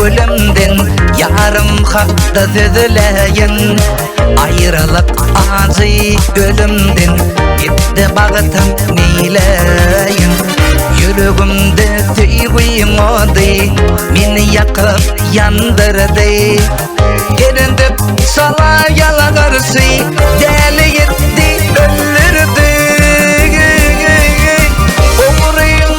ölümden yarım hakta düzüleyin ayrılık acı ölümden gitti bağıtım neyleyin yüreğimde tüygüyüm odı meni yakıp yandırdı gelindip sala yalağırsı deli gitti öldürdü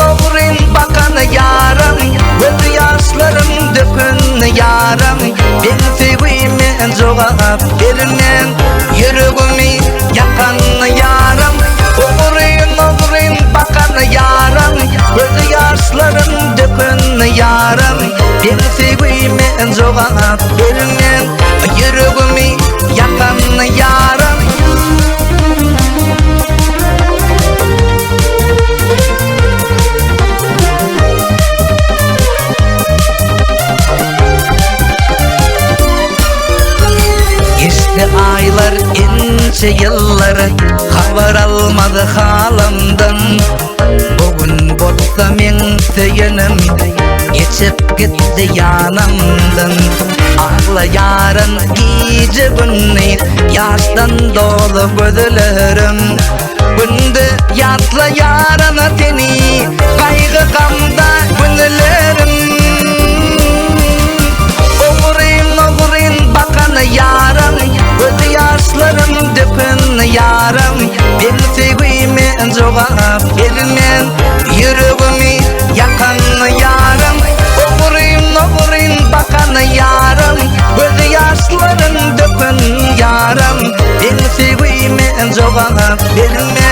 oğurun bakan yarım göz yaşlarım dökün yarım ben tüygüyümün cevap vermem yüreğimi yakan yarım oğurun bakan yarım göz yaşlarım dökün yarım ben tüygüyümün cevap vermem yüreğimi yakan yarım geçti aylar ince yıllar haber almadı halimden bugün botsa men söyünüm geçip gitti yanımdan ağla yarın gece günni yaştan dolu gözlerim gündü yatla yarına seni kaygı gamda günlerim oğurun bakan yarım göz yaşlarım dökün yarım ben sevgimi cevap vermem yüreğimi yakan yarım oğurun bakan yarım göz yaşlarım dökün yarım ben sevgimi cevap vermem